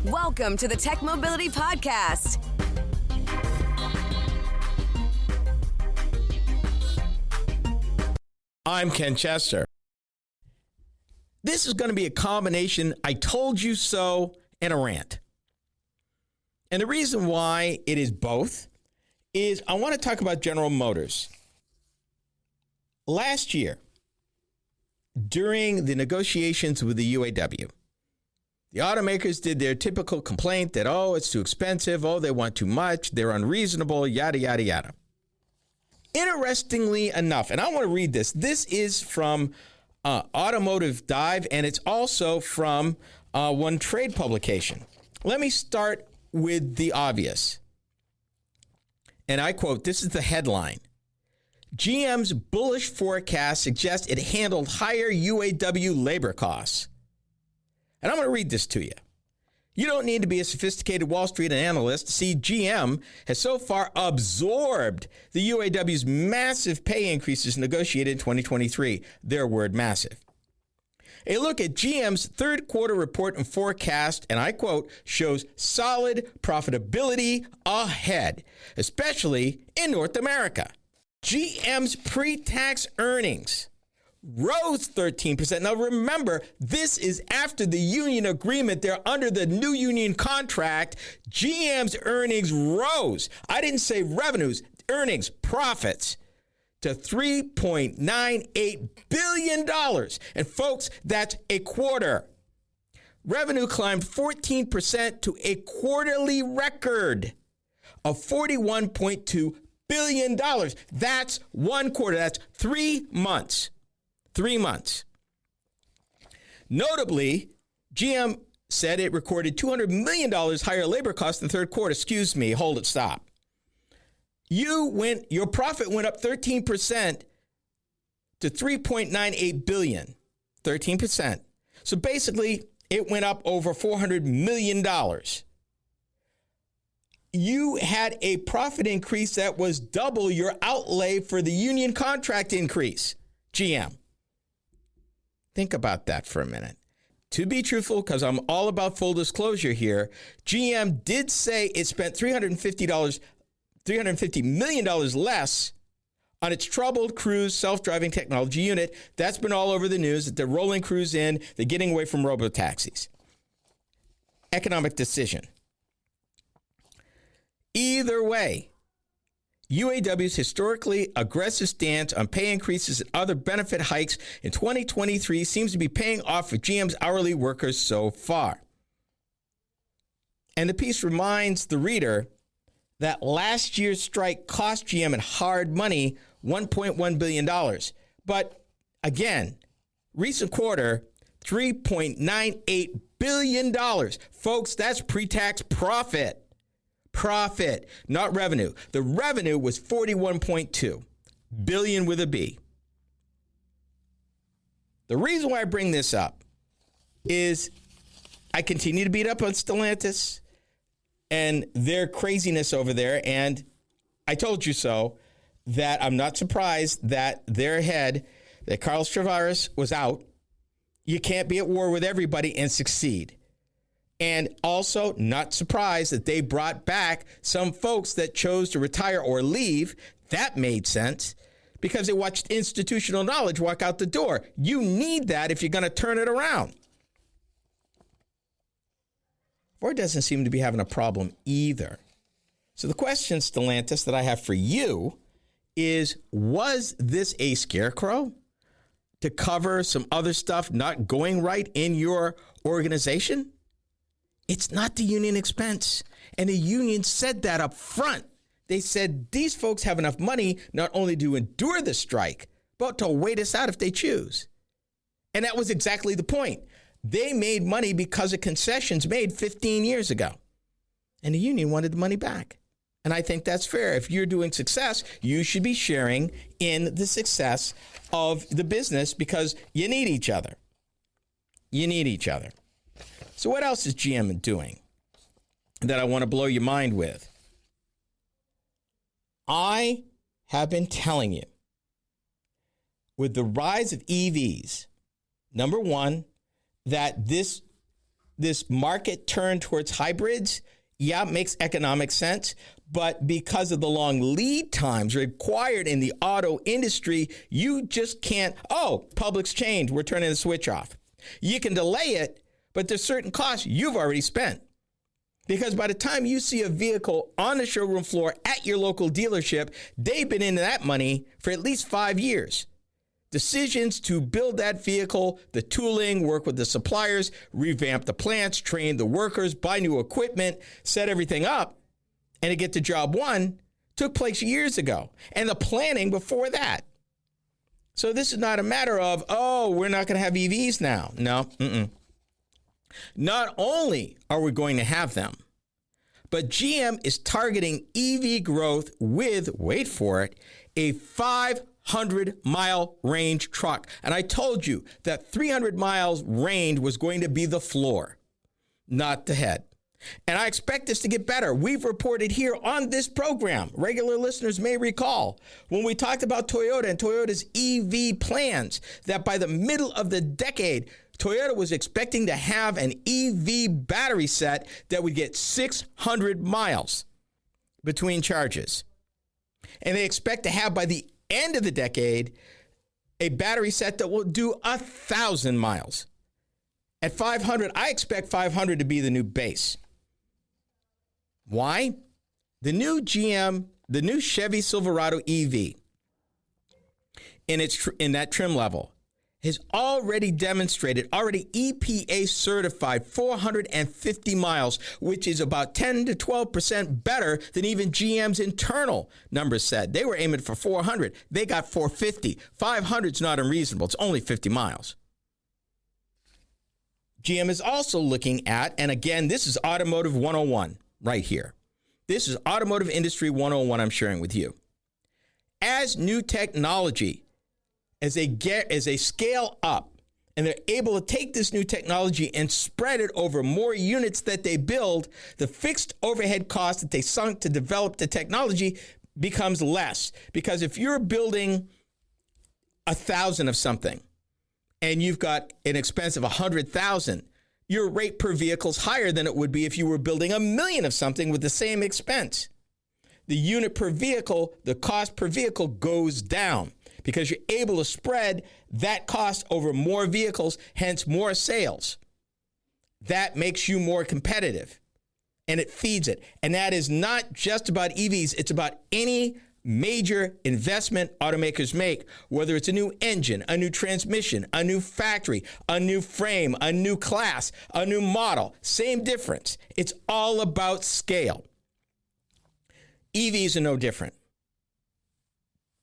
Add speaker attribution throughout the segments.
Speaker 1: Welcome to the TechMobility Podcast.
Speaker 2: I'm Ken Chester. This is going to be a combination, I told you so, and a rant. And the reason why it is both is I want to talk about General Motors. Last year, during the negotiations with the UAW, the automakers did their typical complaint that, it's too expensive, they want too much, they're unreasonable, yada, yada, yada. Interestingly enough, and I want to read this. This is from Automotive Dive, and it's also from one trade publication. Let me start with the obvious. And I quote, this is the headline. GM's bullish forecast suggests it handled higher UAW labor costs. And I'm going to read this to you. You don't need to be a sophisticated Wall Street analyst to see GM has so far absorbed the UAW's massive pay increases negotiated in 2023. Their word, massive. A look at GM's third quarter report and forecast, and I quote, shows solid profitability ahead, especially in North America. GM's pre-tax earnings rose 13%. Now remember, this is after the union agreement. They're under the new union contract. GM's earnings rose. I didn't say revenues, earnings, profits, to $3.98 billion. And folks, that's a quarter. Revenue climbed 14% to a quarterly record of $41.2 billion. That's one quarter. That's 3 months. 3 months. Notably, GM said it recorded $200 million higher labor costs in the third quarter. Excuse me, hold it, stop. Your profit went up 13% to $3.98 billion. 13%. So basically, it went up over $400 million. You had a profit increase that was double your outlay for the union contract increase, GM. Think about that for a minute. To be truthful, because I'm all about full disclosure here, GM did say it spent $350 million less on its troubled Cruise self-driving technology unit. That's been all over the news, that they're rolling Cruise in, they're getting away from robo-taxis. Economic decision. Either way, UAW's historically aggressive stance on pay increases and other benefit hikes in 2023 seems to be paying off for GM's hourly workers so far. And the piece reminds the reader that last year's strike cost GM in hard money $1.1 billion. But again, recent quarter, $3.98 billion. Folks, that's pre-tax profit. Profit, not revenue. The revenue was $41.2 billion with a B. The reason why I bring this up is I continue to beat up on Stellantis and their craziness over there. And I told you so, that I'm not surprised that their head, that Carlos Tavares, was out. You can't be at war with everybody and succeed. And also not surprised that they brought back some folks that chose to retire or leave. That made sense because they watched institutional knowledge walk out the door. You need that if you're going to turn it around. Ford doesn't seem to be having a problem either. So the question, Stellantis, that I have for you is, was this a scarecrow to cover some other stuff not going right in your organization? It's not the union expense. And the union said that up front. They said these folks have enough money not only to endure the strike, but to wait us out if they choose. And that was exactly the point. They made money because of concessions made 15 years ago. And the union wanted the money back. And I think that's fair. If you're doing success, you should be sharing in the success of the business because you need each other. You need each other. So what else is GM doing that I want to blow your mind with? I have been telling you, with the rise of EVs, number one, that this this market turn towards hybrids, yeah, it makes economic sense. But because of the long lead times required in the auto industry, you just can't, public's changed, we're turning the switch off. You can delay it, but there's certain costs you've already spent. Because by the time you see a vehicle on the showroom floor at your local dealership, they've been into that money for at least 5 years. Decisions to build that vehicle, the tooling, work with the suppliers, revamp the plants, train the workers, buy new equipment, set everything up, and to get to job one took place years ago. And the planning before that. So this is not a matter of, we're not going to have EVs now. No. Not only are we going to have them, but GM is targeting EV growth with, wait for it, a 500-mile range truck. And I told you that 300 miles range was going to be the floor, not the head. And I expect this to get better. We've reported here on this program, regular listeners may recall, when we talked about Toyota and Toyota's EV plans, that by the middle of the decade, Toyota was expecting to have an EV battery set that would get 600 miles between charges. And they expect to have by the end of the decade a battery set that will do 1,000 miles. At 500, I expect 500 to be the new base. Why? The new Chevy Silverado EV in that trim level has already demonstrated, already EPA certified 450 miles, which is about 10 to 12% better than even GM's internal numbers said. They were aiming for 400. They got 450. 500 is not unreasonable. It's only 50 miles. GM is also looking at, and again, this is Automotive 101 right here. This is Automotive Industry 101 I'm sharing with you. As new technology, as they scale up and they're able to take this new technology and spread it over more units that they build, the fixed overhead cost that they sunk to develop the technology becomes less. Because if you're building 1,000 of something and you've got an expense of 100,000, your rate per vehicle is higher than it would be if you were building 1,000,000 of something with the same expense. The unit per vehicle, the cost per vehicle goes down, because you're able to spread that cost over more vehicles, hence more sales. That makes you more competitive, and it feeds it. And that is not just about EVs. It's about any major investment automakers make, whether it's a new engine, a new transmission, a new factory, a new frame, a new class, a new model. Same difference. It's all about scale. EVs are no different.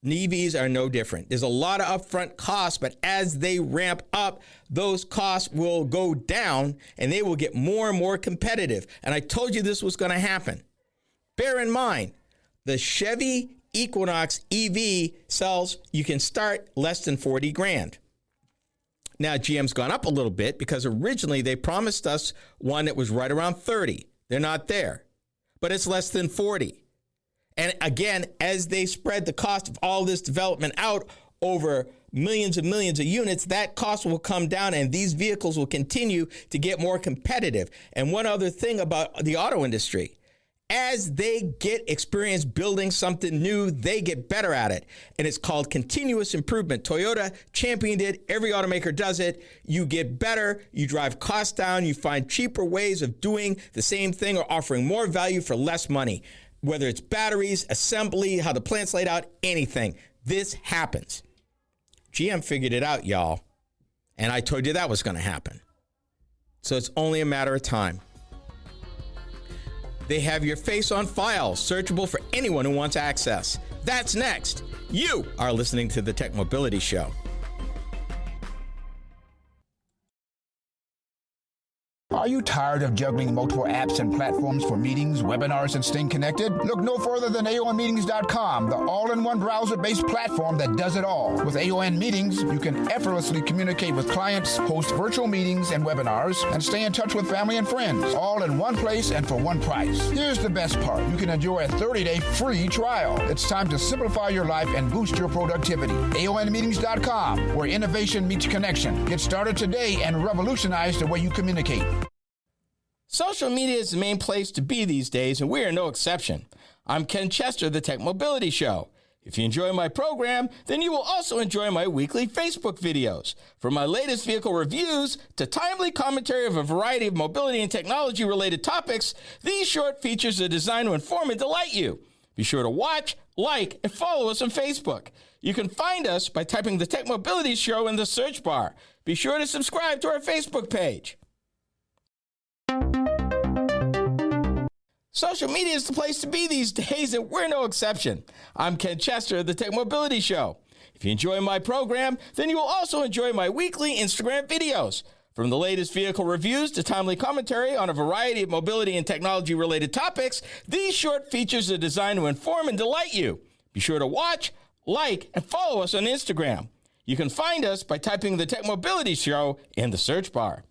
Speaker 2: EVs are no different. There's a lot of upfront costs, but as they ramp up, those costs will go down and they will get more and more competitive. And I told you this was going to happen. Bear in mind, the Chevy Equinox EV sells, you can start less than 40 grand. Now, GM's gone up a little bit because originally they promised us one that was right around 30. They're not there, but it's less than 40. And again, as they spread the cost of all this development out over millions and millions of units, that cost will come down and these vehicles will continue to get more competitive. And one other thing about the auto industry, as they get experience building something new, they get better at it. And it's called continuous improvement. Toyota championed it. Every automaker does it. You get better. You drive costs down. You find cheaper ways of doing the same thing or offering more value for less money. Whether it's batteries, assembly, how the plant's laid out, anything. This happens. GM figured it out, y'all. And I told you that was going to happen. So it's only a matter of time. They have your face on file, searchable for anyone who wants access. That's next. You are listening to the Tech Mobility Show.
Speaker 3: Are you tired of juggling multiple apps and platforms for meetings, webinars, and staying connected? Look no further than AONmeetings.com, the all-in-one browser-based platform that does it all. With AON Meetings, you can effortlessly communicate with clients, host virtual meetings and webinars, and stay in touch with family and friends, all in one place and for one price. Here's the best part. You can enjoy a 30-day free trial. It's time to simplify your life and boost your productivity. AONmeetings.com, where innovation meets connection. Get started today and revolutionize the way you communicate.
Speaker 2: Social media is the main place to be these days, and we are no exception. I'm Ken Chester, the Tech Mobility Show. If you enjoy my program, then you will also enjoy my weekly Facebook videos. From my latest vehicle reviews to timely commentary of a variety of mobility and technology-related topics, these short features are designed to inform and delight you. Be sure to watch, like, and follow us on Facebook. You can find us by typing the Tech Mobility Show in the search bar. Be sure to subscribe to our Facebook page. Social media is the place to be these days, and we're no exception. I'm Ken Chester of the Tech Mobility Show. If you enjoy my program, then you will also enjoy my weekly Instagram videos. From the latest vehicle reviews to timely commentary on a variety of mobility and technology-related topics, these short features are designed to inform and delight you. Be sure to watch, like, and follow us on Instagram. You can find us by typing the Tech Mobility Show in the search bar.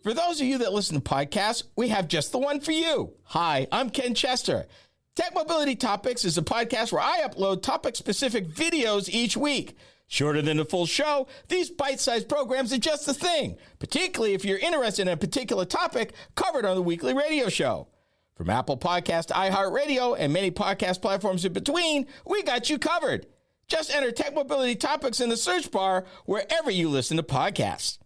Speaker 2: For those of you that listen to podcasts, we have just the one for you. Hi, I'm Ken Chester. Tech Mobility Topics is a podcast where I upload topic-specific videos each week. Shorter than the full show, these bite-sized programs are just the thing, particularly if you're interested in a particular topic covered on the weekly radio show. From Apple Podcast to iHeartRadio and many podcast platforms in between, we got you covered. Just enter Tech Mobility Topics in the search bar wherever you listen to podcasts.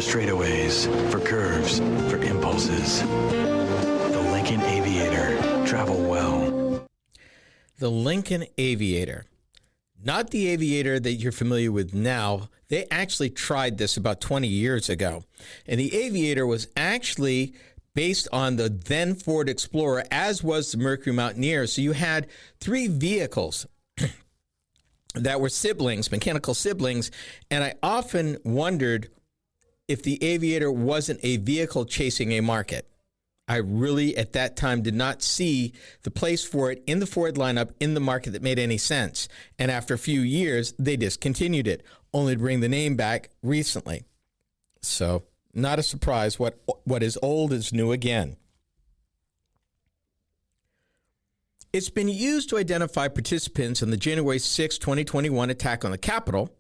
Speaker 4: Straightaways, for curves, for impulses. The Lincoln Aviator. Travel well.
Speaker 2: The Lincoln Aviator. Not the Aviator that you're familiar with now. They actually tried this about 20 years ago. And the Aviator was actually based on the then Ford Explorer, as was the Mercury Mountaineer. So you had three vehicles that were siblings, mechanical siblings. And I often wondered if the Aviator wasn't a vehicle chasing a market. I really, at that time, did not see the place for it in the Ford lineup in the market that made any sense. And after a few years, they discontinued it, only to bring the name back recently. So, not a surprise. What is old is new again. It's been used to identify participants in the January 6, 2021 attack on the Capitol.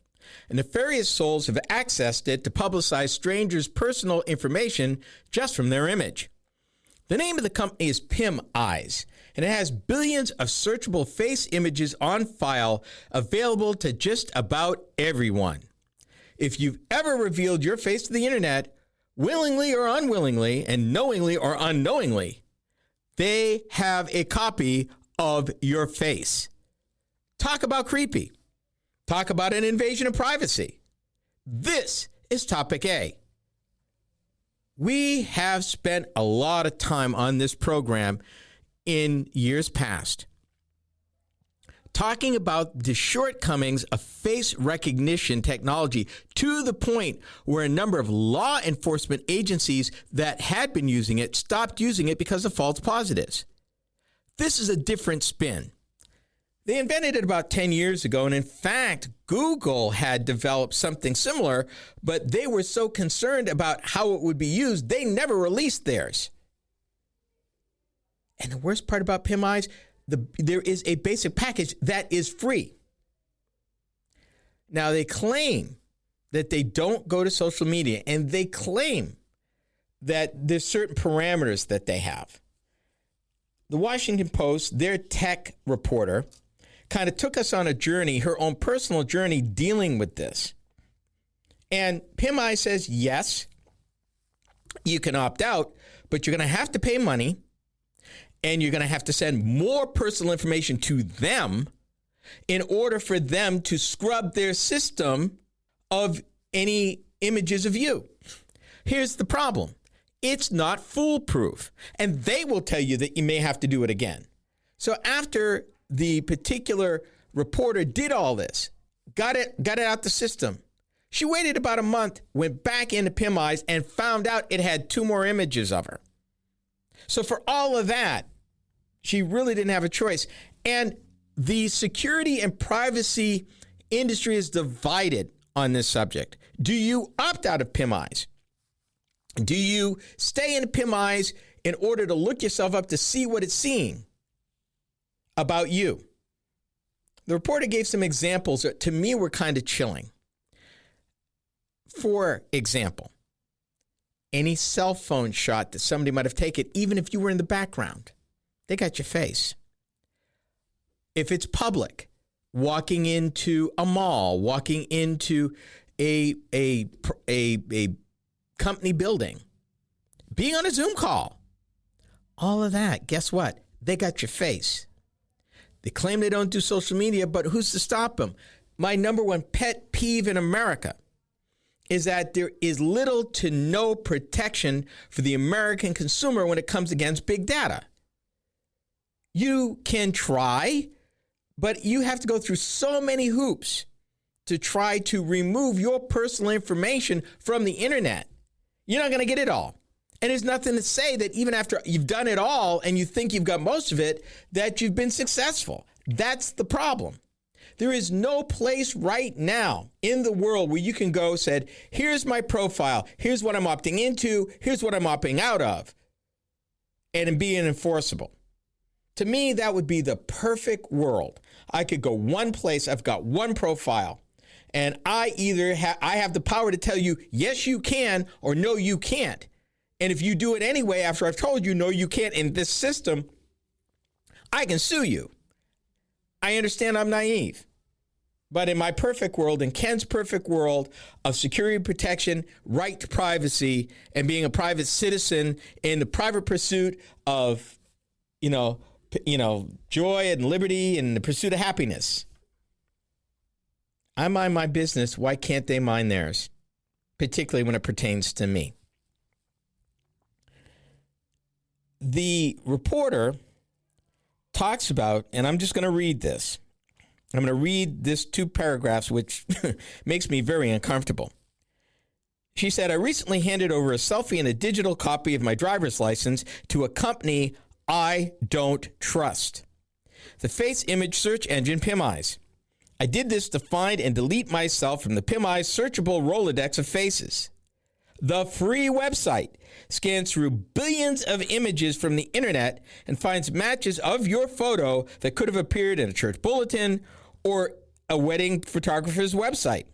Speaker 2: And nefarious souls have accessed it to publicize strangers' personal information just from their image. The name of the company is PIM Eyes, and it has billions of searchable face images on file available to just about everyone. If you've ever revealed your face to the internet, willingly or unwillingly, and knowingly or unknowingly, they have a copy of your face. Talk about creepy. Talk about an invasion of privacy. This is Topic A. We have spent a lot of time on this program in years past talking about the shortcomings of face recognition technology to the point where a number of law enforcement agencies that had been using it stopped using it because of false positives. This is a different spin. They invented it about 10 years ago, and in fact, Google had developed something similar, but they were so concerned about how it would be used, they never released theirs. And the worst part about PIM Eyes, there is a basic package that is free. Now, they claim that they don't go to social media, and they claim that there's certain parameters that they have. The Washington Post, their tech reporter, kind of took us on a journey, her own personal journey dealing with this. And PIM Eyes says, yes, you can opt out, but you're going to have to pay money, and you're going to have to send more personal information to them in order for them to scrub their system of any images of you. Here's the problem. It's not foolproof, and they will tell you that you may have to do it again. So after the particular reporter did all this, got it out the system, she waited about a month, went back into PIM Eyes, and found out it had 2 more images of her. So for all of that, she really didn't have a choice. And the security and privacy industry is divided on this subject. Do you opt out of PIM-Eyes? Do you stay in PIM-Eyes in order to look yourself up to see what it's seeing about you? The reporter gave some examples that to me were kind of chilling. For example, any cell phone shot that somebody might have taken, even if you were in the background, they got your face. If it's public, walking into a mall, walking into a company building, being on a Zoom call, all of that, guess what? They got your face. They claim they don't do social media, but who's to stop them? My number one pet peeve in America is that there is little to no protection for the American consumer when it comes against big data. You can try, but you have to go through so many hoops to try to remove your personal information from the internet. You're not going to get it all. And there's nothing to say that even after you've done it all and you think you've got most of it, that you've been successful. That's the problem. There is no place right now in the world where you can go said, here's my profile, here's what I'm opting into, here's what I'm opting out of, and being enforceable. To me, that would be the perfect world. I could go one place, I've got one profile, and I either I have the power to tell you, yes, you can, or no, you can't. And if you do it anyway, after I've told you, no, you can't in this system, I can sue you. I understand I'm naive. But in my perfect world, in Ken's perfect world of security protection, right to privacy, and being a private citizen in the private pursuit of, joy and liberty and the pursuit of happiness, I mind my business. Why can't they mind theirs? Particularly when it pertains to me. The reporter talks about, and I'm just going to read this. I'm going to read this 2 paragraphs, which makes me very uncomfortable. She said, I recently handed over a selfie and a digital copy of my driver's license to a company I don't trust. The face image search engine PIM-Eyes. I did this to find and delete myself from the PIM-Eyes searchable Rolodex of faces. The free website scans through billions of images from the internet and finds matches of your photo that could have appeared in a church bulletin or a wedding photographer's website.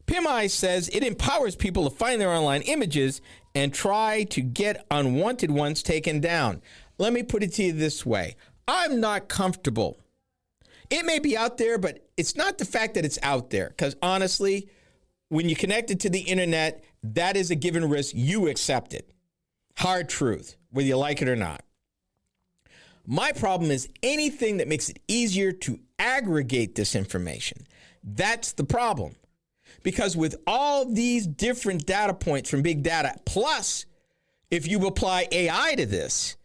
Speaker 2: PIM-Eyes says it empowers people to find their online images and try to get unwanted ones taken down. Let me put it to you this way. I'm not comfortable. It may be out there, but it's not the fact that it's out there. Because honestly, when you connect it to the internet, that is a given risk. You accept it. Hard truth, whether you like it or not. My problem is anything that makes it easier to aggregate this information. That's the problem. Because with all these different data points from big data, plus if you apply AI to this,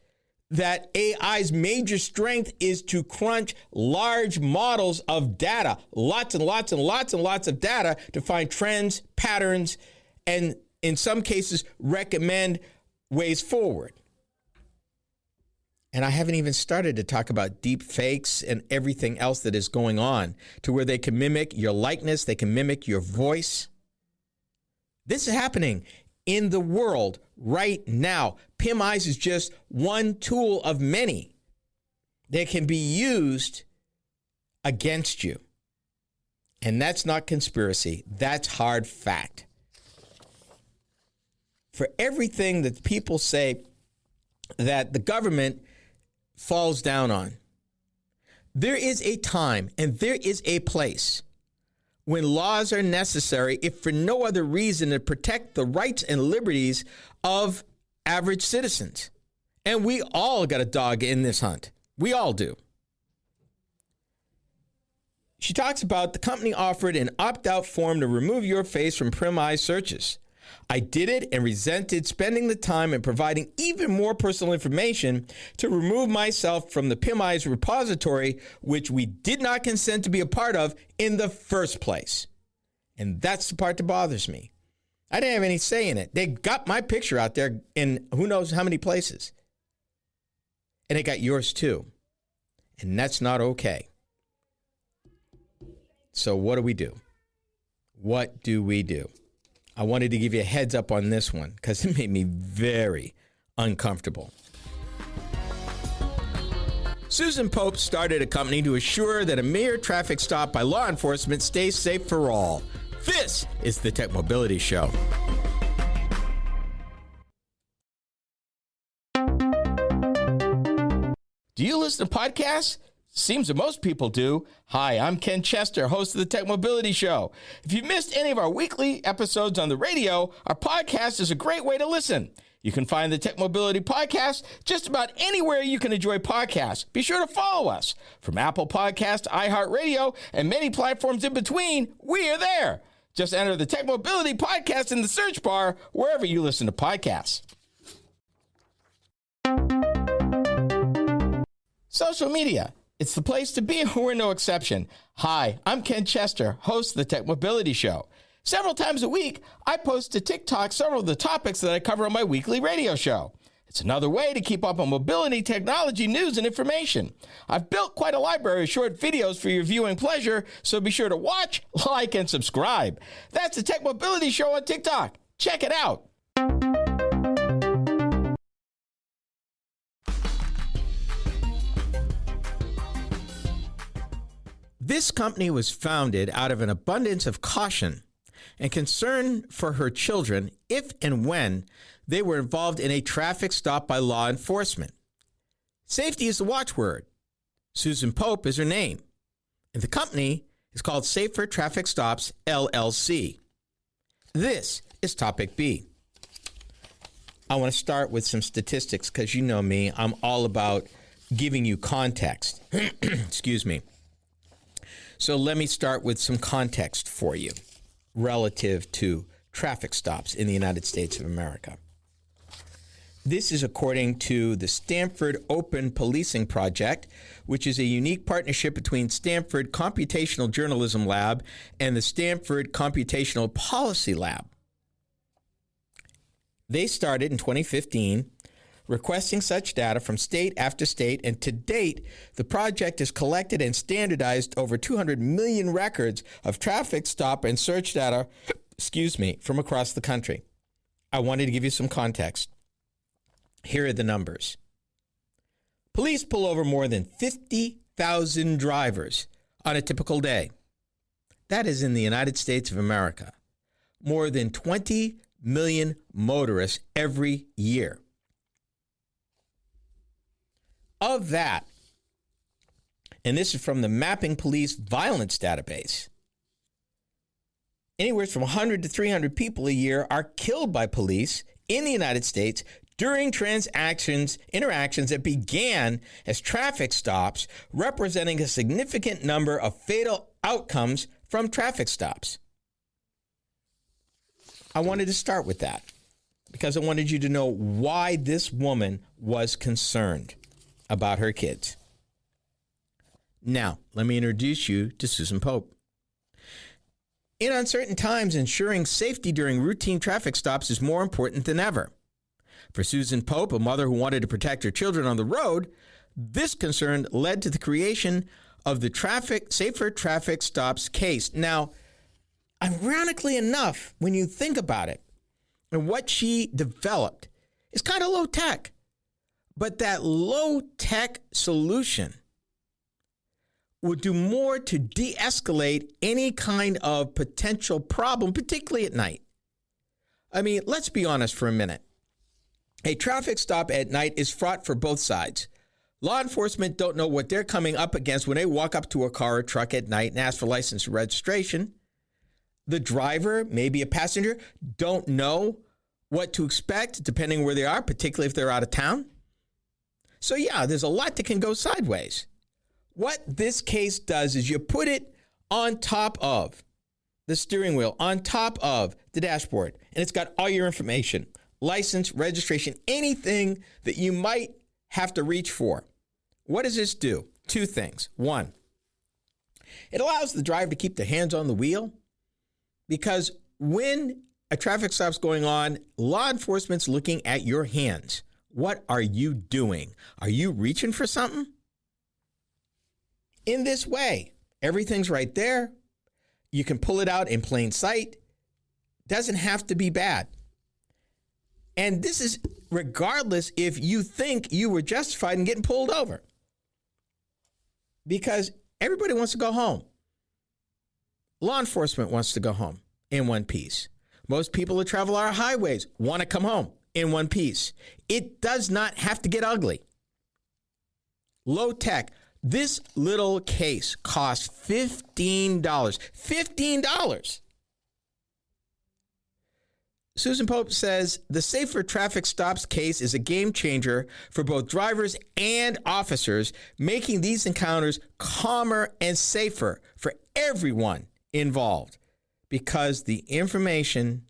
Speaker 2: that AI's major strength is to crunch large models of data, lots and lots and lots and lots of data to find trends, patterns, and in some cases recommend ways forward. And I haven't even started to talk about deep fakes and everything else that is going on to where they can mimic your likeness, they can mimic your voice. This is happening in the world right now. PIM-Eyes is just one tool of many that can be used against you. And that's not conspiracy. That's hard fact. For everything that people say that the government falls down on, there is a time and there is a place when laws are necessary, if for no other reason to protect the rights and liberties of average citizens. And we all got a dog in this hunt. We all do. She talks about the company offered an opt-out form to remove your face from PIM-Eyes searches. I did it and resented spending the time and providing even more personal information to remove myself from the PIM-Eyes repository, which we did not consent to be a part of in the first place. And that's the part that bothers me. I didn't have any say in it. They got my picture out there in who knows how many places. and it got yours too. And that's not okay. So what do we do? What do we do? I wanted to give you a heads up on this one because it made me very uncomfortable. Susan Pope started a company to assure that a mere traffic stop by law enforcement stays safe for all. This is the Tech Mobility Show. Do you listen to podcasts? Seems that most people do. Hi, I'm Ken Chester, host of the Tech Mobility Show. If you missed any of our weekly episodes on the radio, our podcast is a great way to listen. You can find the Tech Mobility Podcast just about anywhere you can enjoy podcasts. Be sure to follow us. From Apple Podcasts, iHeartRadio, and many platforms in between, we are there. Just enter the Tech Mobility Podcast in the search bar wherever you listen to podcasts. Social media. It's the place to be, and we're no exception. Hi, I'm Ken Chester, host of the Tech Mobility Show. Several times a week, I post to TikTok several of the topics that I cover on my weekly radio show. It's another way to keep up on mobility, technology, news, and information. I've built quite a library of short videos for your viewing pleasure, so be sure to watch, like, and subscribe. That's the Tech Mobility Show on TikTok. Check it out. This company was founded out of an abundance of caution and concern for her children if and when they were involved in a traffic stop by law enforcement. Safety is the watchword. Susan Pope is her name. And the company is called Safer Traffic Stops, LLC. This is Topic B. I want to start with some statistics because you know me. I'm all about giving you context. Excuse me. So let me start with some context for you relative to traffic stops in the United States of America. This is according to the Stanford Open Policing Project, which is a unique partnership between Stanford Computational Journalism Lab and the Stanford Computational Policy Lab. They started in 2015 requesting such data from state after state, and to date, the project has collected and standardized over 200 million records of traffic stop and search data, from across the country. I wanted to give you some context. Here are the numbers. Police pull over more than 50,000 drivers on a typical day. That is in the United States of America. More than 20 million motorists every year. Of that, and this is from the Mapping Police Violence Database, anywhere from 100 to 300 people a year are killed by police in the United States during interactions that began as traffic stops, representing a significant number of fatal outcomes from traffic stops. I wanted to start with that because I wanted you to know why this woman was concerned about her kids. Now, let me introduce you to Susan Pope. In uncertain times, ensuring safety during routine traffic stops is more important than ever. For Susan Pope, a mother who wanted to protect her children on the road, this concern led to the creation of the Safer Traffic Stops case. Now, ironically enough, when you think about it, and what she developed is kind of low tech. But that low-tech solution would do more to de-escalate any kind of potential problem, particularly at night. I mean, let's be honest for a minute. A traffic stop at night is fraught for both sides. Law enforcement don't know what they're coming up against when they walk up to a car or truck at night and ask for license and registration. The driver, maybe a passenger, don't know what to expect depending where they are, particularly if they're out of town. So yeah, there's a lot that can go sideways. What this case does is you put it on top of the steering wheel, on top of the dashboard, and it's got all your information, license, registration, anything that you might have to reach for. What does this do? Two things. One, it allows the driver to keep their hands on the wheel because when a traffic stop's going on, law enforcement's looking at your hands. What are you doing? Are you reaching for something? In this way, everything's right there. You can pull it out in plain sight. Doesn't have to be bad. And this is regardless if you think you were justified in getting pulled over. Because everybody wants to go home. Law enforcement wants to go home in one piece. Most people who travel our highways want to come home in one piece. It does not have to get ugly. Low tech. This little case cost $15. $15. Susan Pope says the Safer Traffic Stops case is a game changer for both drivers and officers, making these encounters calmer and safer for everyone involved because the information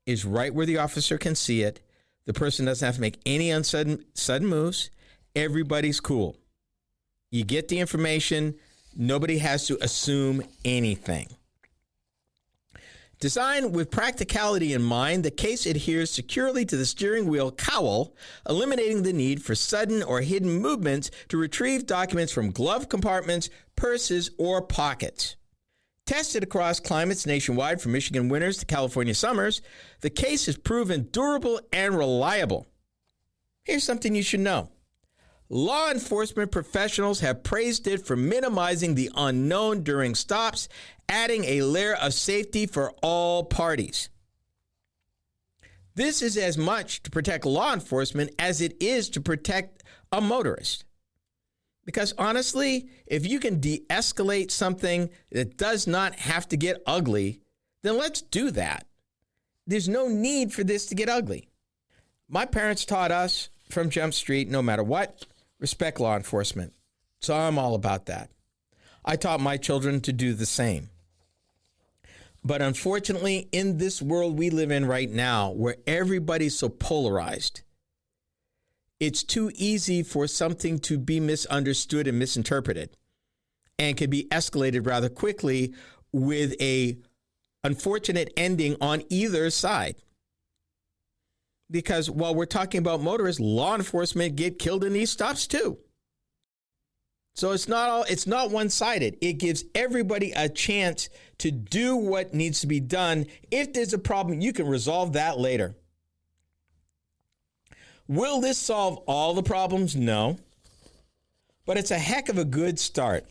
Speaker 2: is right where the officer can see it. The person doesn't have to make any sudden moves. Everybody's cool. You get the information. Nobody has to assume anything. Designed with practicality in mind, the case adheres securely to the steering wheel cowl, eliminating the need for sudden or hidden movements to retrieve documents from glove compartments, purses, or pockets. Tested across climates nationwide from Michigan winters to California summers, the case has proven durable and reliable. Here's something you should know. Law enforcement professionals have praised it for minimizing the unknown during stops, adding a layer of safety for all parties. This is as much to protect law enforcement as it is to protect a motorist. Because honestly, if you can de-escalate something that does not have to get ugly, then let's do that. There's no need for this to get ugly. My parents taught us from Jump Street, no matter what, respect law enforcement. So I'm all about that. I taught my children to do the same. But unfortunately, in this world we live in right now, where everybody's so polarized, it's too easy for something to be misunderstood and misinterpreted and can be escalated rather quickly with a unfortunate ending on either side. Because while we're talking about motorists, law enforcement get killed in these stops too. So it's not one-sided. It gives everybody a chance to do what needs to be done. If there's a problem, you can resolve that later. Will this solve all the problems? No. But it's a heck of a good start.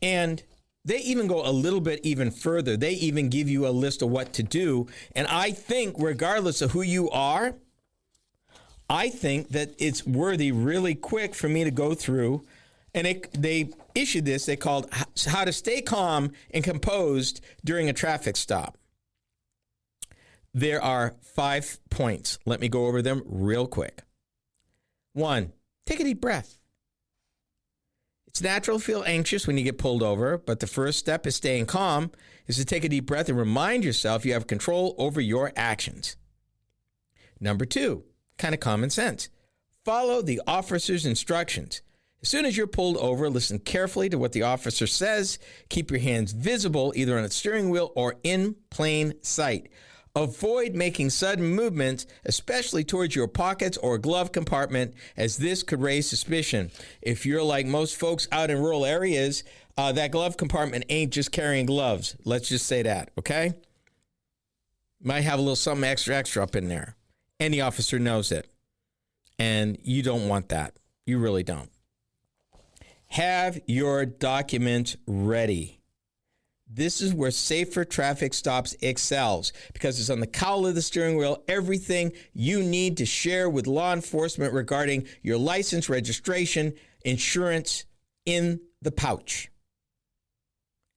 Speaker 2: And they even go a little bit even further. They even give you a list of what to do. And I think regardless of who you are, I think that it's worthy really quick for me to go through. And they issued this, they called How to Stay Calm and Composed During a Traffic Stop. There are 5 points. Let me go over them real quick. 1, take a deep breath. It's natural to feel anxious when you get pulled over, but the first step is staying calm, is to take a deep breath and remind yourself you have control over your actions. Number 2, kind of common sense. Follow the officer's instructions. As soon as you're pulled over, listen carefully to what the officer says. Keep your hands visible, either on the steering wheel or in plain sight. Avoid making sudden movements, especially towards your pockets or glove compartment, as this could raise suspicion. If you're like most folks out in rural areas, that glove compartment ain't just carrying gloves. Let's just say that, okay? Might have a little something extra up in there. Any officer knows it. And you don't want that. You really don't. Have your documents ready. This is where Safer Traffic Stops excels because it's on the cowl of the steering wheel, everything you need to share with law enforcement regarding your license, registration, insurance in the pouch.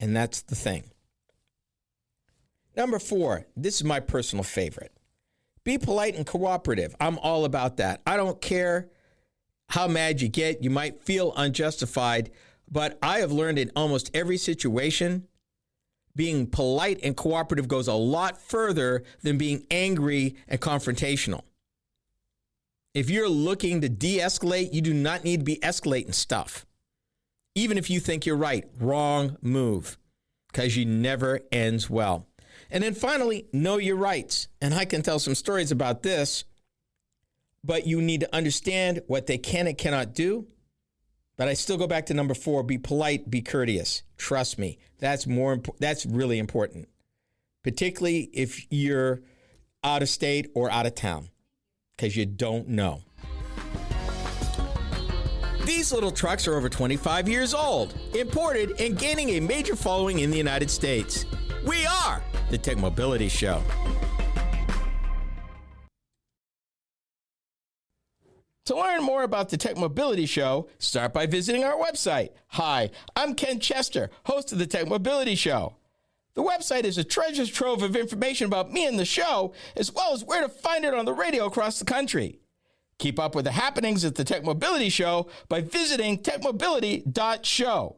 Speaker 2: And that's the thing. Number 4, this is my personal favorite. Be polite and cooperative. I'm all about that. I don't care how mad you get. You might feel unjustified, but I have learned in almost every situation, being polite and cooperative goes a lot further than being angry and confrontational. If you're looking to de-escalate, you do not need to be escalating stuff. Even if you think you're right, wrong move, because you never ends well. And then finally, know your rights. And I can tell some stories about this. but you need to understand what they can and cannot do. But I still go back to number 4, be polite, be courteous. Trust me, that's really important, particularly if you're out of state or out of town, because you don't know. These little trucks are over 25 years old, imported, and gaining a major following in the United States. We are the TechMobility Show. To learn more about the TechMobility Show, start by visiting our website. Hi, I'm Ken Chester, host of the TechMobility Show. The website is a treasure trove of information about me and the show, as well as where to find it on the radio across the country. Keep up with the happenings at the TechMobility Show by visiting techmobility.show.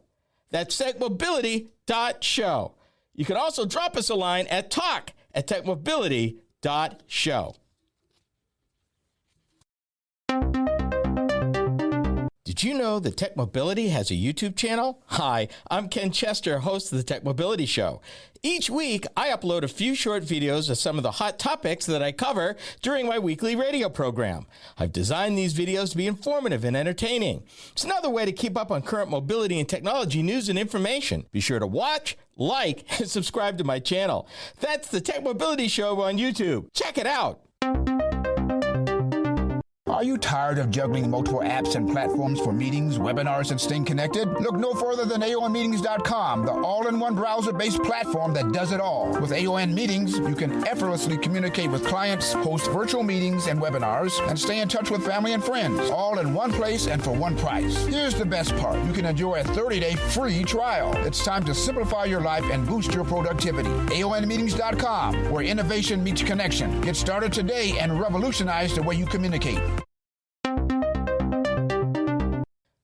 Speaker 2: That's techmobility.show. You can also drop us a line at talk@techmobility.show. Did you know that TechMobility has a YouTube channel? Hi, I'm Ken Chester, host of the TechMobility Show. Each week, I upload a few short videos of some of the hot topics that I cover during my weekly radio program. I've designed these videos to be informative and entertaining. It's another way to keep up on current mobility and technology news and information. Be sure to watch, like, and subscribe to my channel. That's the TechMobility Show on YouTube. Check it out.
Speaker 3: Are you tired of juggling multiple apps and platforms for meetings, webinars, and staying connected? Look no further than AONmeetings.com, the all-in-one browser-based platform that does it all. With AON Meetings, you can effortlessly communicate with clients, host virtual meetings and webinars, and stay in touch with family and friends, all in one place and for one price. Here's the best part. You can enjoy a 30-day free trial. It's time to simplify your life and boost your productivity. AONmeetings.com, where innovation meets connection. Get started today and revolutionize the way you communicate.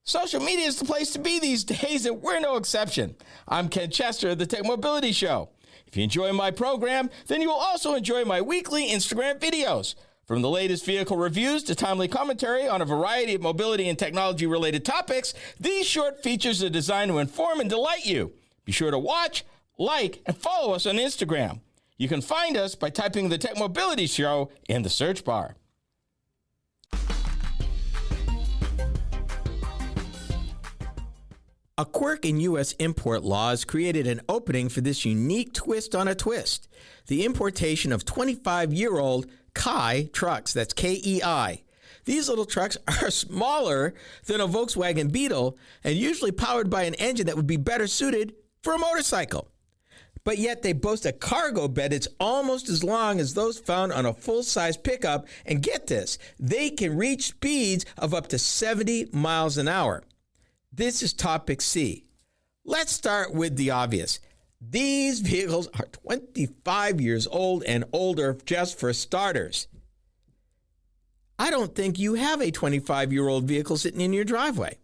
Speaker 2: Social media is the place to be these days, and we're no exception. I'm Ken Chester of the TechMobility Show. If you enjoy my program, then you will also enjoy my weekly Instagram videos. From the latest vehicle reviews to timely commentary on a variety of mobility and technology-related topics, these short features are designed to inform and delight you. Be sure to watch, like, and follow us on Instagram. You can find us by typing the TechMobility Show in the search bar. A quirk in U.S. import laws created an opening for this unique twist on a twist: the importation of 25-year-old KEI trucks. That's K-E-I. These little trucks are smaller than a Volkswagen Beetle and usually powered by an engine that would be better suited for a motorcycle. But yet they boast a cargo bed that's almost as long as those found on a full-size pickup. And get this, they can reach speeds of up to 70 miles an hour. This is topic C. Let's start with the obvious. These vehicles are 25 years old and older, just for starters. I don't think you have a 25-year-old vehicle sitting in your driveway.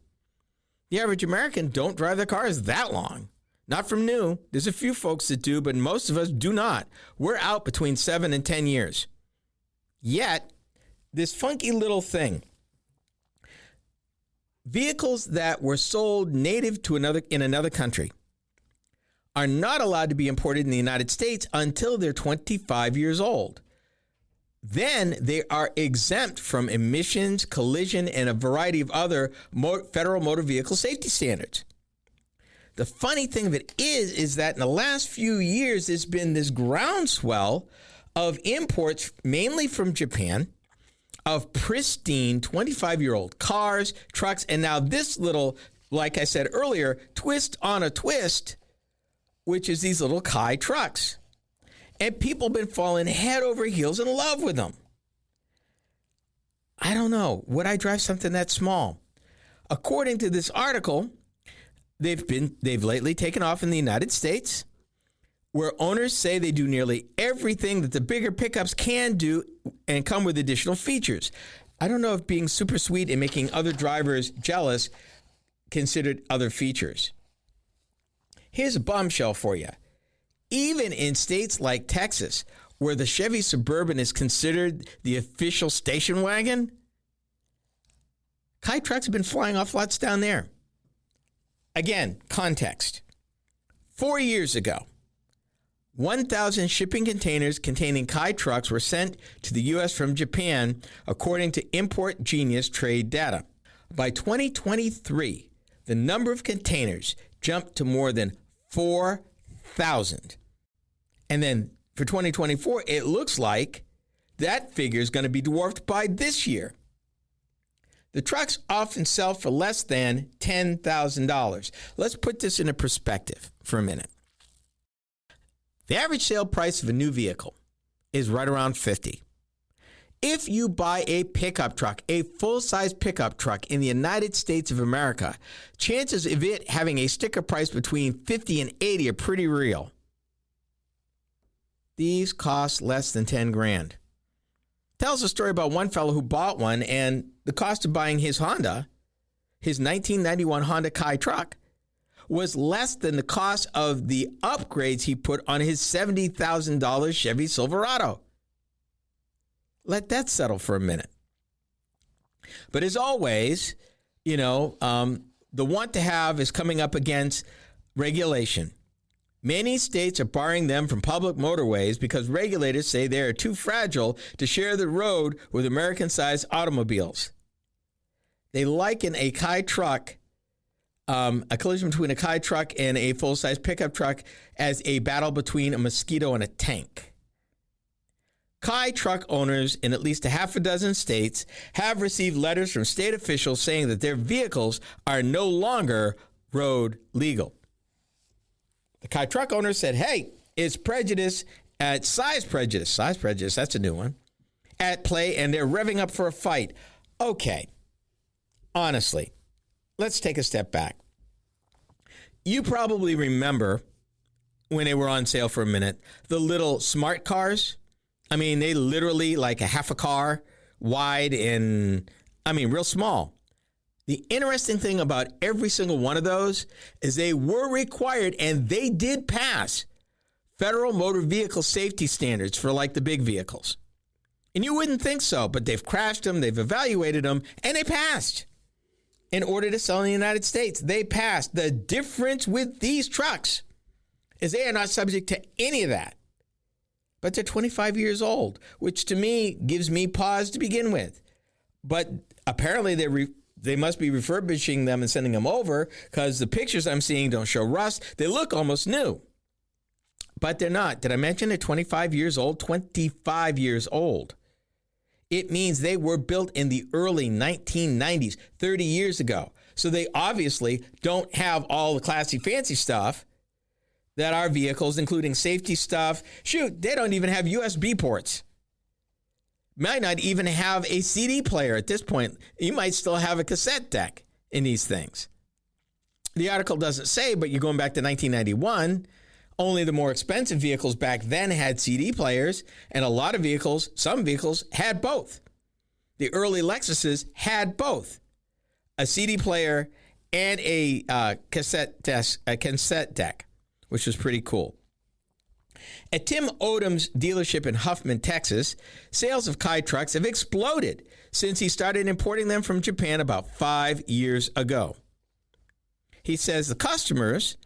Speaker 2: The average American don't drive their cars that long. Not from new. There's a few folks that do, but most of us do not. We're out between 7 and 10 years. Yet, this funky little thing, vehicles that were sold native to another country are not allowed to be imported in the United States until they're 25 years old. Then they are exempt from emissions, collision, and a variety of other federal motor vehicle safety standards. The funny thing of it is that in the last few years, there's been this groundswell of imports, mainly from Japan, of pristine 25-year-old cars, trucks, and now this little, like I said earlier, twist on a twist, which is these little KEI trucks. And people have been falling head over heels in love with them. I don't know. Would I drive something that small? According to this article, they've lately taken off in the United States, where owners say they do nearly everything that the bigger pickups can do and come with additional features. I don't know if being super sweet and making other drivers jealous considered other features. Here's a bombshell for you. Even in states like Texas, where the Chevy Suburban is considered the official station wagon, KEI trucks have been flying off lots down there. Again, context. 4 years ago, 1,000 shipping containers containing Kai trucks were sent to the U.S. from Japan, according to Import Genius trade data. By 2023, the number of containers jumped to more than 4,000. And then for 2024, it looks like that figure is going to be dwarfed by this year. The trucks often sell for less than $10,000. Let's put this into perspective for a minute. The average sale price of a new vehicle is right around $50,000. If you buy a pickup truck, a full-size pickup truck in the United States of America, chances of it having a sticker price between $50,000 and $80,000 are pretty real. These cost less than $10,000. Tells a story about one fellow who bought one, and the cost of buying his Honda, his 1991 Honda Kai truck, was less than the cost of the upgrades he put on his $70,000 Chevy Silverado. Let that settle for a minute. But as always, the want to have is coming up against regulation. Many states are barring them from public motorways because regulators say they are too fragile to share the road with American-sized automobiles. They liken a Kai truck, a collision between a Kai truck and a full-size pickup truck, as a battle between a mosquito and a tank. Kai truck owners in at least a half a dozen states have received letters from state officials saying that their vehicles are no longer road legal. The Kai truck owner said, hey, it's prejudice at size prejudice, that's a new one, at play, and they're revving up for a fight. Okay, honestly, let's take a step back. You probably remember when they were on sale for a minute, the little smart cars. I mean, they literally like a half a car wide and, real small. The interesting thing about every single one of those is they were required, and they did pass federal motor vehicle safety standards for like the big vehicles. And you wouldn't think so, but they've crashed them, they've evaluated them, and they passed. In order to sell in the United States, they passed. The difference with these trucks is they are not subject to any of that. But they're 25 years old, which to me gives me pause to begin with. But apparently they must be refurbishing them and sending them over because the pictures I'm seeing don't show rust. They look almost new. But they're not. Did I mention they're 25 years old? 25 years old. It means they were built in the early 1990s, 30 years ago. So they obviously don't have all the classy fancy stuff that our vehicles, including safety stuff. Shoot, they don't even have USB ports. Might not even have a CD player at this point. You might still have a cassette deck in these things. The article doesn't say, but you're going back to 1991. Only the more expensive vehicles back then had CD players, and a lot of vehicles, some vehicles, had both. The early Lexuses had both, a CD player and a cassette deck, which was pretty cool. At Tim Odom's dealership in Huffman, Texas, sales of Kai trucks have exploded since he started importing them from Japan about 5 years ago. He says the customers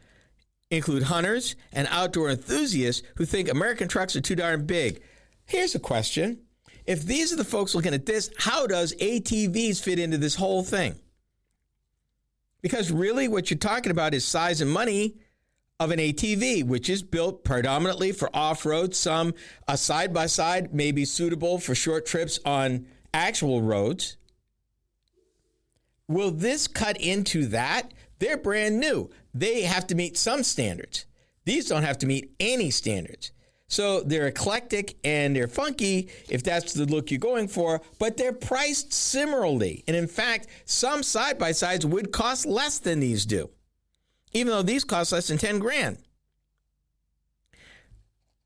Speaker 2: include hunters and outdoor enthusiasts who think American trucks are too darn big. Here's a question. If these are the folks looking at this, how does ATVs fit into this whole thing? Because really what you're talking about is size and money of an ATV, which is built predominantly for off-road. Some a side-by-side may be suitable for short trips on actual roads. Will this cut into that? They're brand new. They have to meet some standards. These don't have to meet any standards. So they're eclectic and they're funky if that's the look you're going for, but they're priced similarly. And in fact, some side-by-sides would cost less than these do, even though these cost less than $10,000.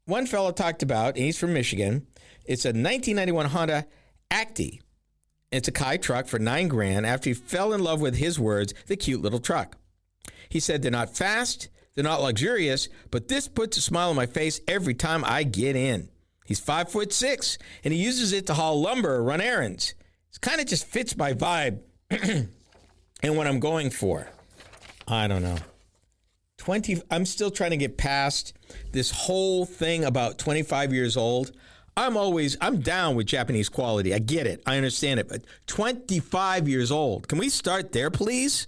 Speaker 2: One fellow talked about, and he's from Michigan, it's a 1991 Honda Acti. It's a Kai truck for $9,000 after he fell in love with, his words, the cute little truck. He said, they're not fast, they're not luxurious, but this puts a smile on my face every time I get in. He's 5'6", and he uses it to haul lumber or run errands. It kind of just fits my vibe and what I'm going for. I don't know. I'm still trying to get past this whole thing about 25 years old. I'm down with Japanese quality. I get it. I understand it. But 25 years old. Can we start there, please?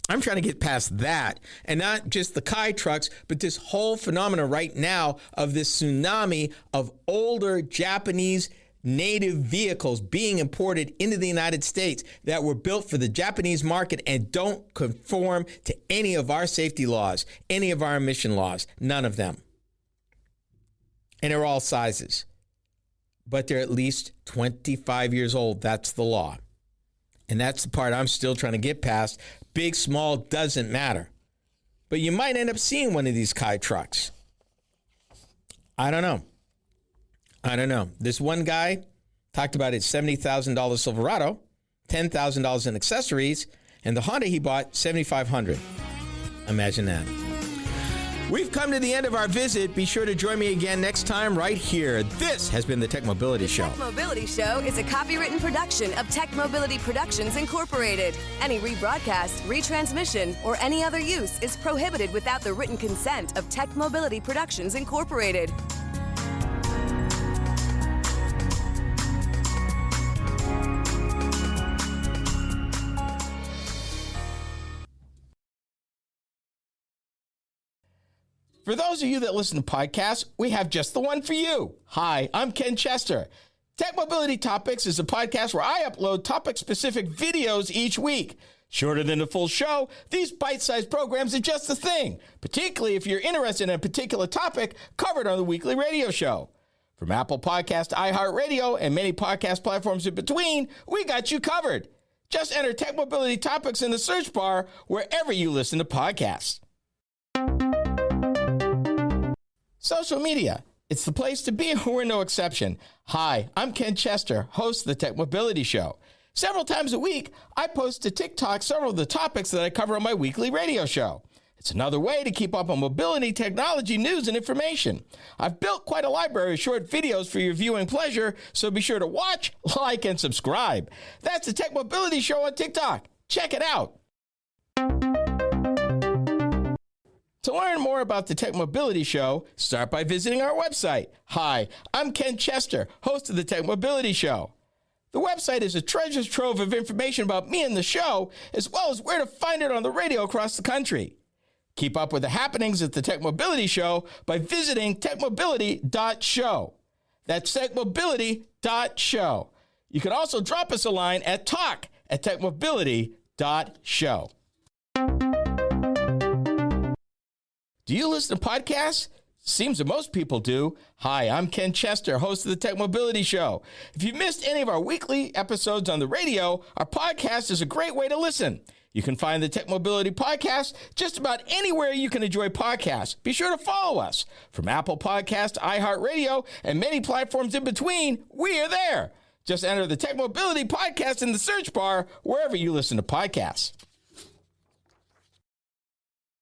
Speaker 2: I'm trying to get past that, and not just the Kai trucks, but this whole phenomenon right now of this tsunami of older Japanese native vehicles being imported into the United States that were built for the Japanese market and don't conform to any of our safety laws, any of our emission laws, none of them. And they're all sizes. But they're at least 25 years old. That's the law. And that's the part I'm still trying to get past. Big, small, doesn't matter. But you might end up seeing one of these Kai trucks. I don't know. This one guy talked about his $70,000 Silverado, $10,000 in accessories, and the Honda he bought, $7,500. Imagine that. We've come to the end of our visit. Be sure to join me again next time right here. This has been the TechMobility Show.
Speaker 1: The TechMobility Show is a copywritten production of TechMobility Productions Incorporated. Any rebroadcast, retransmission, or any other use is prohibited without the written consent of TechMobility Productions Incorporated.
Speaker 2: For those of you that listen to podcasts, we have just the one for you. Hi, I'm Ken Chester. Tech Mobility Topics is a podcast where I upload topic-specific videos each week. Shorter than the full show, these bite-sized programs are just the thing, particularly if you're interested in a particular topic covered on the weekly radio show. From Apple Podcast to iHeartRadio and many podcast platforms in between, we got you covered. Just enter Tech Mobility Topics in the search bar wherever you listen to podcasts. Social media. It's the place to be, and we're no exception. Hi, I'm Ken Chester, host of the Tech Mobility Show. Several times a week, I post to TikTok several of the topics that I cover on my weekly radio show. It's another way to keep up on mobility, technology, news, and information. I've built quite a library of short videos for your viewing pleasure, so be sure to watch, like, and subscribe. That's the Tech Mobility Show on TikTok. Check it out. To learn more about the Tech Mobility Show, start by visiting our website. Hi, I'm Ken Chester, host of the Tech Mobility Show. The website is a treasure trove of information about me and the show, as well as where to find it on the radio across the country. Keep up with the happenings at the Tech Mobility Show by visiting techmobility.show. That's techmobility.show. You can also drop us a line at talk@techmobility.show. Do you listen to podcasts? Seems that most people do. Hi, I'm Ken Chester, host of the Tech Mobility Show. If you missed any of our weekly episodes on the radio, our podcast is a great way to listen. You can find the Tech Mobility Podcast just about anywhere you can enjoy podcasts. Be sure to follow us. From Apple Podcast to iHeartRadio and many platforms in between, we are there. Just enter the Tech Mobility Podcast in the search bar wherever you listen to podcasts.